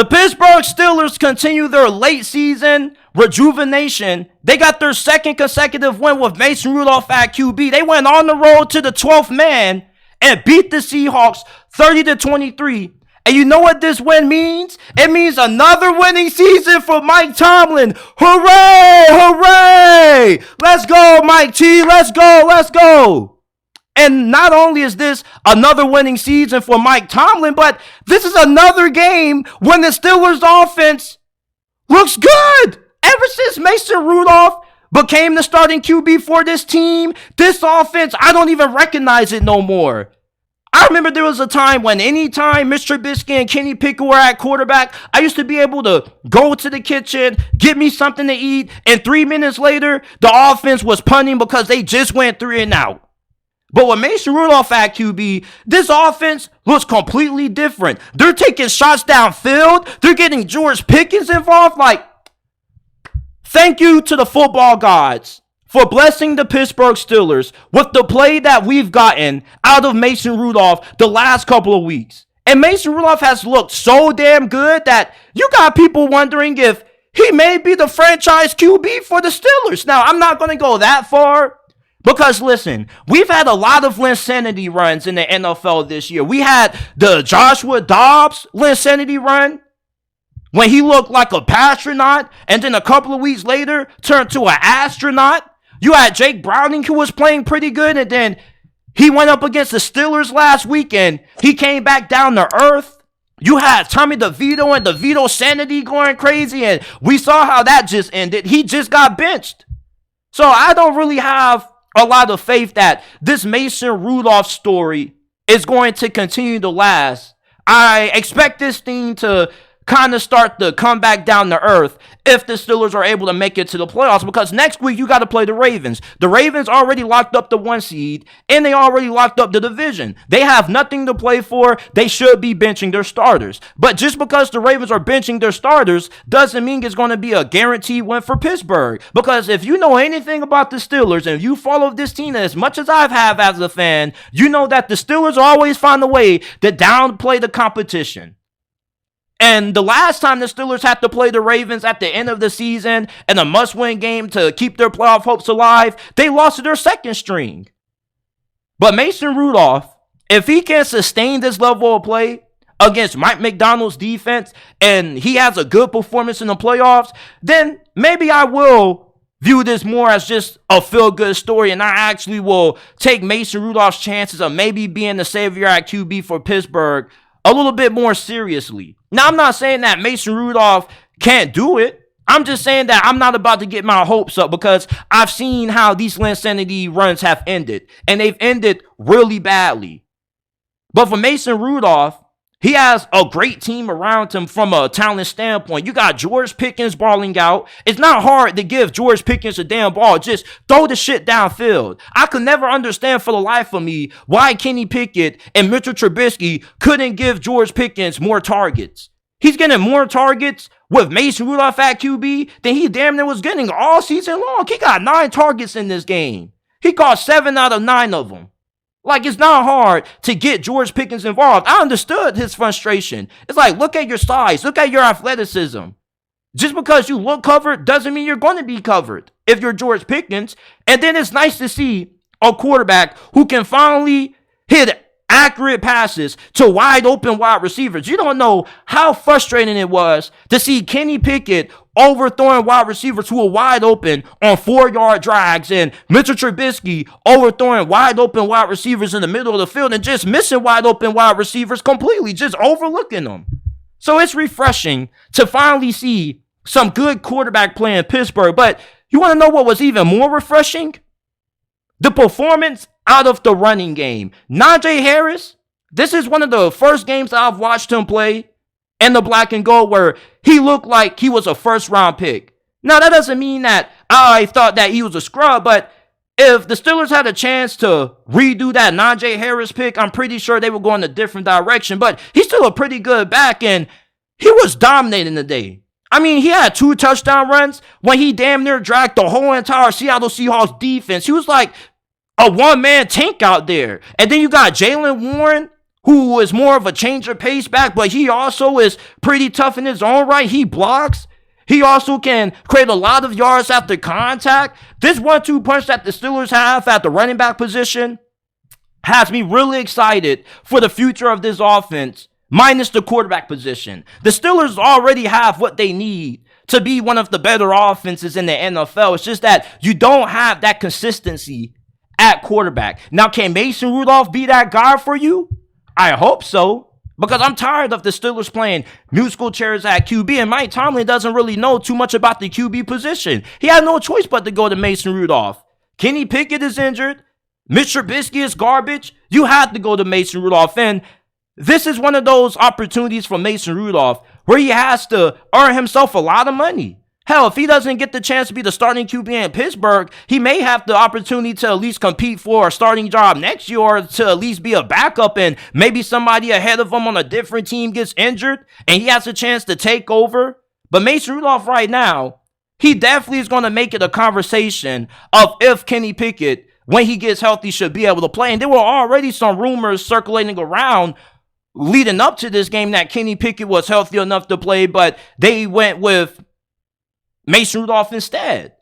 The Pittsburgh Steelers continue their late season rejuvenation. They got their second consecutive win with Mason Rudolph at QB. They went on the road to the 12th man and beat the Seahawks 30-23. And you know what this win means? It means another winning season for Mike Tomlin. Hooray! Hooray! Let's go, Mike T. Let's go. Let's go. And not only is this another winning season for Mike Tomlin, but this is another game when the Steelers offense looks good. Ever since Mason Rudolph became the starting QB for this team, this offense, I don't even recognize it no more. I remember there was a time when anytime Mr. Trubisky and Kenny Pickett were at quarterback, I used to be able to go to the kitchen, get me something to eat, and 3 minutes later, the offense was punting because they just went 3 and out. But with Mason Rudolph at QB, this offense looks completely different. They're taking shots downfield. They're getting George Pickens involved. Like, thank you to the football gods for blessing the Pittsburgh Steelers with the play that we've gotten out of Mason Rudolph the last couple of weeks. And Mason Rudolph has looked so damn good that you got people wondering if he may be the franchise QB for the Steelers. Now, I'm not going to go that far. Because listen, we've had a lot of Linsanity runs in the NFL this year. We had the Joshua Dobbs Linsanity run when he looked like a astronaut and then a couple of weeks later turned to an astronaut. You had Jake Browning who was playing pretty good and then he went up against the Steelers last weekend. He came back down to earth. You had Tommy DeVito and DeVito Sanity going crazy and we saw how that just ended. He just got benched. So I don't really have a lot of faith that this Mason Rudolph story is going to continue to last. I expect this thing to kind of start to come back down to earth if the Steelers are able to make it to the playoffs, because next week you got to play the Ravens. The Ravens already locked up the 1 seed and they already locked up the division. They have nothing to play for. They should be benching their starters. But just because the Ravens are benching their starters doesn't mean it's going to be a guaranteed win for Pittsburgh. Because if you know anything about the Steelers and you follow this team as much as I have as a fan, you know that the Steelers always find a way to downplay the competition. And the last time the Steelers had to play the Ravens at the end of the season in a must-win game to keep their playoff hopes alive, they lost to their second string. But Mason Rudolph, if he can sustain this level of play against Mike McDonald's defense and he has a good performance in the playoffs, then maybe I will view this more as just a feel-good story and I actually will take Mason Rudolph's chances of maybe being the savior at QB for Pittsburgh a little bit more seriously. Now, I'm not saying that Mason Rudolph can't do it. I'm just saying that I'm not about to get my hopes up because I've seen how these Linsanity runs have ended, and they've ended really badly. But for Mason Rudolph, he has a great team around him from a talent standpoint. You got George Pickens balling out. It's not hard to give George Pickens a damn ball. Just throw the shit downfield. I could never understand for the life of me why Kenny Pickett and Mitchell Trubisky couldn't give George Pickens more targets. He's getting more targets with Mason Rudolph at QB than he damn near was getting all season long. He got 9 targets in this game. He caught 7 out of 9 of them. Like, it's not hard to get George Pickens involved. I understood his frustration. It's like, look at your size. Look at your athleticism. Just because you look covered doesn't mean you're going to be covered if you're George Pickens. And then it's nice to see a quarterback who can finally hit accurate passes to wide open wide receivers. You don't know how frustrating it was to see Kenny Pickett overthrowing wide receivers who were wide open on 4-yard drags and Mitchell Trubisky overthrowing wide open wide receivers in the middle of the field and just missing wide open wide receivers completely, just overlooking them. So it's refreshing to finally see some good quarterback play in Pittsburgh. But you want to know what was even more refreshing? The performance out of the running game. Najee Harris, this is one of the first games I've watched him play in the black and gold where he looked like he was a first-round pick. Now, that doesn't mean that I thought that he was a scrub, but if the Steelers had a chance to redo that Najee Harris pick, I'm pretty sure they would go in a different direction. But he's still a pretty good back, and he was dominating today. I mean, he had 2 touchdown runs when he damn near dragged the whole entire Seattle Seahawks defense. He was like a one-man tank out there. And then you got Jaylen Warren who is more of a change of pace back, but he also is pretty tough in his own right. He blocks. He also can create a lot of yards after contact. This 1-2 punch that the Steelers have at the running back position has me really excited for the future of this offense, minus the quarterback position. The Steelers already have what they need to be one of the better offenses in the NFL. It's just that you don't have that consistency at quarterback. Now, can Mason Rudolph be that guy for you? I hope so. Because I'm tired of the Steelers playing musical chairs at QB, and Mike Tomlin doesn't really know too much about the QB position. He had no choice but to go to Mason Rudolph. Kenny Pickett is injured. Mitch Trubisky is garbage. You had to go to Mason Rudolph, and this is one of those opportunities for Mason Rudolph where he has to earn himself a lot of money. Hell, if he doesn't get the chance to be the starting QB in Pittsburgh, he may have the opportunity to at least compete for a starting job next year, or to at least be a backup, and maybe somebody ahead of him on a different team gets injured and he has a chance to take over. But Mason Rudolph right now, he definitely is going to make it a conversation of if Kenny Pickett, when he gets healthy, should be able to play. And there were already some rumors circulating around leading up to this game that Kenny Pickett was healthy enough to play, but they went with Mason Rudolph instead.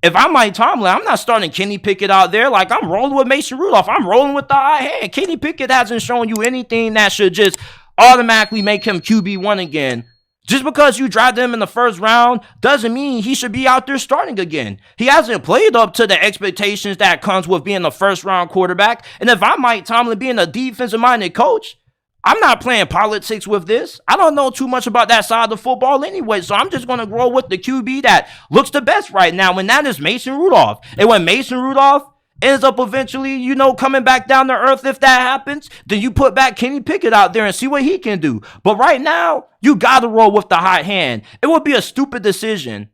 If I'm Mike Tomlin, I'm not starting Kenny Pickett out there. Like, I'm rolling with Mason Rudolph. I'm rolling with the high hand. Kenny Pickett hasn't shown you anything that should just automatically make him QB1 again. Just because you drafted him in the first round doesn't mean he should be out there starting again. He hasn't played up to the expectations that comes with being a first-round quarterback. And if I'm Mike Tomlin, being a defensive-minded coach, I'm not playing politics with this. I don't know too much about that side of the football anyway, so I'm just going to grow with the QB that looks the best right now, and that is Mason Rudolph. And when Mason Rudolph ends up eventually, coming back down to earth, if that happens, then you put back Kenny Pickett out there and see what he can do. But right now, you got to roll with the hot hand. It would be a stupid decision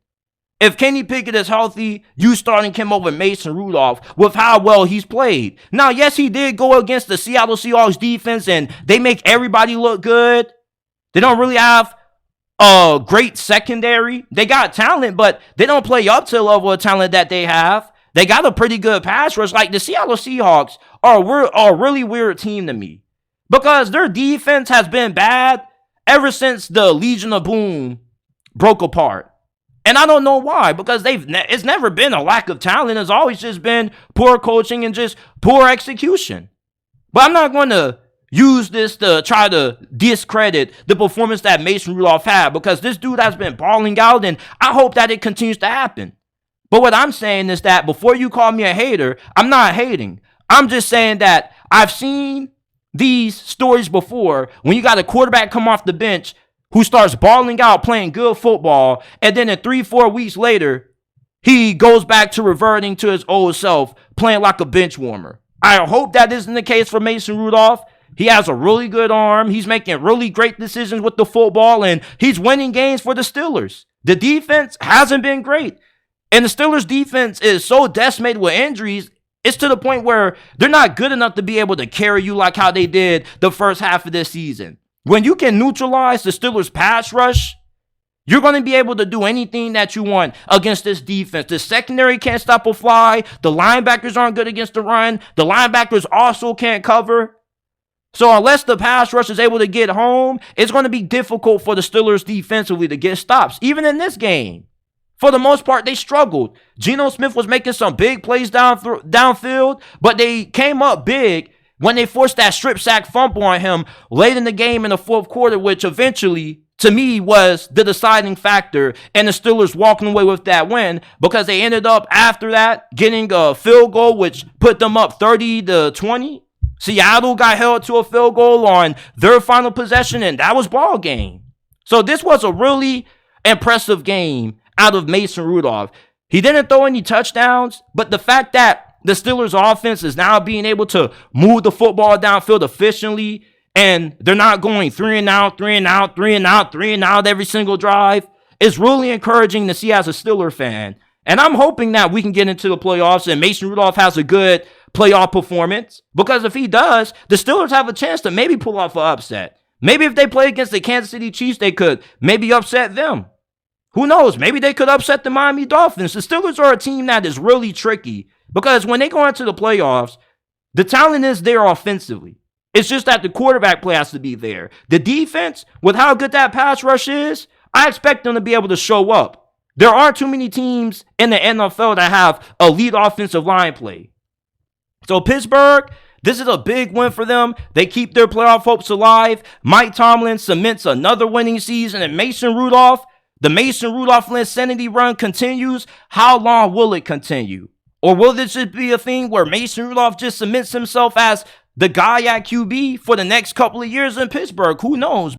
if Kenny Pickett is healthy, you starting him over Mason Rudolph with how well he's played. Now, yes, he did go against the Seattle Seahawks defense, and they make everybody look good. They don't really have a great secondary. They got talent, but they don't play up to the level of talent that they have. They got a pretty good pass rush. Like, the Seattle Seahawks are a really weird team to me because their defense has been bad ever since the Legion of Boom broke apart. And I don't know why, because it's never been a lack of talent. It's always just been poor coaching and just poor execution. But I'm not going to use this to try to discredit the performance that Mason Rudolph had, because this dude has been balling out, and I hope that it continues to happen. But what I'm saying is that before you call me a hater, I'm not hating. I'm just saying that I've seen these stories before when you got a quarterback come off the bench who starts balling out, playing good football, and then 3-4 weeks later, he goes back to reverting to his old self, playing like a bench warmer. I hope that isn't the case for Mason Rudolph. He has a really good arm. He's making really great decisions with the football, and he's winning games for the Steelers. The defense hasn't been great, and the Steelers' defense is so decimated with injuries, it's to the point where they're not good enough to be able to carry you like how they did the first half of this season. When you can neutralize the Steelers' pass rush, you're going to be able to do anything that you want against this defense. The secondary can't stop a fly. The linebackers aren't good against the run. The linebackers also can't cover. So unless the pass rush is able to get home, it's going to be difficult for the Steelers defensively to get stops. Even in this game, for the most part, they struggled. Geno Smith was making some big plays downfield, but they came up big when they forced that strip sack fumble on him late in the game in the fourth quarter, which eventually, to me, was the deciding factor and the Steelers walking away with that win, because they ended up, after that, getting a field goal, which put them up 30-20. Seattle got held to a field goal on their final possession, and that was ball game. So this was a really impressive game out of Mason Rudolph. He didn't throw any touchdowns, but the fact that the Steelers' offense is now being able to move the football downfield efficiently, and they're not going 3 and out, 3 and out, 3 and out, 3 and out every single drive. It's really encouraging to see as a Steeler fan. And I'm hoping that we can get into the playoffs and Mason Rudolph has a good playoff performance, because if he does, the Steelers have a chance to maybe pull off an upset. Maybe if they play against the Kansas City Chiefs, they could maybe upset them. Who knows? Maybe they could upset the Miami Dolphins. The Steelers are a team that is really tricky, because when they go into the playoffs, the talent is there offensively. It's just that the quarterback play has to be there. The defense, with how good that pass rush is, I expect them to be able to show up. There aren't too many teams in the NFL that have elite offensive line play. So Pittsburgh, this is a big win for them. They keep their playoff hopes alive. Mike Tomlin cements another winning season. And Mason Rudolph, the Mason Rudolph insanity run continues. How long will it continue? Or will this just be a thing where Mason Rudolph just cements himself as the guy at QB for the next couple of years in Pittsburgh? Who knows?